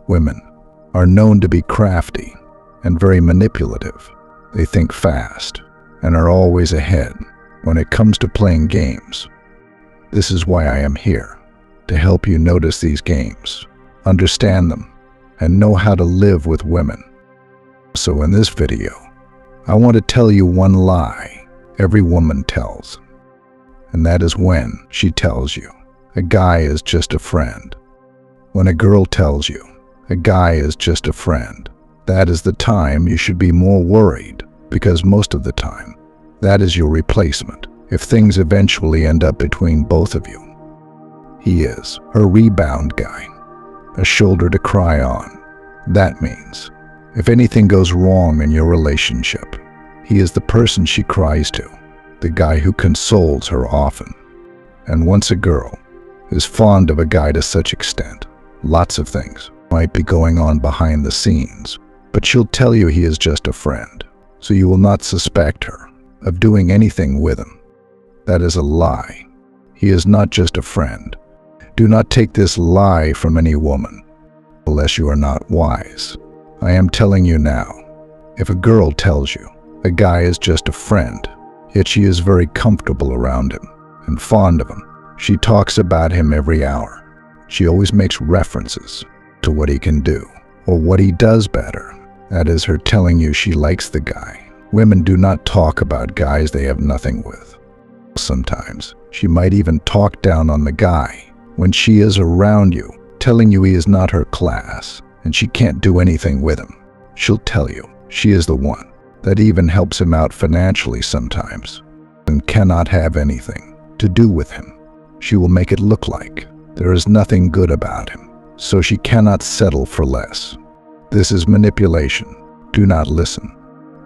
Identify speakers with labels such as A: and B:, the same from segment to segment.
A: Women are known to be crafty and very manipulative. They think fast and are always ahead when it comes to playing games. This is why I am here, to help you notice these games, understand them, and know how to live with women. So in this video, I want to tell you one lie every woman tells, and that is when she tells you a guy is just a friend. When a girl tells you a guy is just a friend, that is the time you should be more worried, because most of the time, that is your replacement if things eventually end up between both of you. He is her rebound guy, a shoulder to cry on. That means if anything goes wrong in your relationship, he is the person she cries to, the guy who consoles her often. And once a girl is fond of a guy to such extent, lots of things might be going on behind the scenes, but she'll tell you he is just a friend, so you will not suspect her of doing anything with him. That is a lie. He is not just a friend. Do not take this lie from any woman, unless you are not wise. I am telling you now, if a girl tells you a guy is just a friend, yet she is very comfortable around him and fond of him, she talks about him every hour. She always makes references to what he can do or what he does better. That is her telling you she likes the guy. Women do not talk about guys they have nothing with. Sometimes she might even talk down on the guy when she is around you, telling you he is not her class and she can't do anything with him. She'll tell you she is the one that even helps him out financially sometimes and cannot have anything to do with him. She will make it look like there is nothing good about him, so she cannot settle for less. This is manipulation. Do not listen.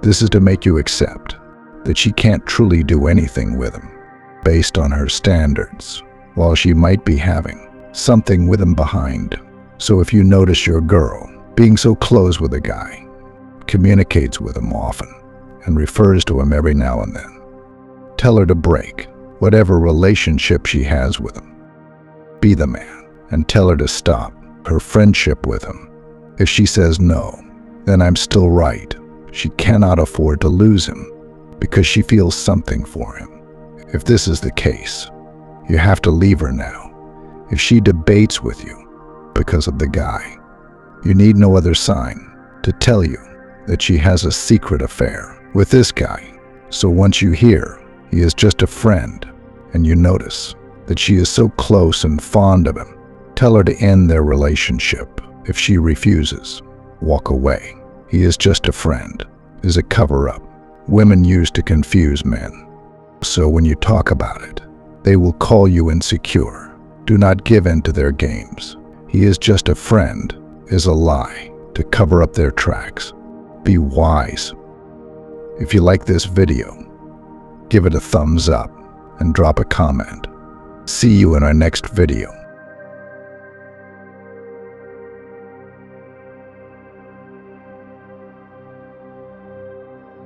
A: This is to make you accept that she can't truly do anything with him based on her standards, while she might be having something with him behind. So if you notice your girl being so close with a guy, communicates with him often, and refers to him every now and then, tell her to break whatever relationship she has with him. Be the man and tell her to stop her friendship with him. If she says no, then I'm still right. She cannot afford to lose him because she feels something for him. If this is the case, you have to leave her now. If she debates with you because of the guy, you need no other sign to tell you that she has a secret affair with this guy. So once you hear he is just a friend and you notice that she is so close and fond of him, tell her to end their relationship. If she refuses, walk away. He is just a friend is a cover-up women use to confuse men. So when you talk about it, they will call you insecure. Do not give in to their games. He is just a friend is a lie to cover up their tracks. Be wise. If you like this video, give it a thumbs up and drop a comment. See you in our next video.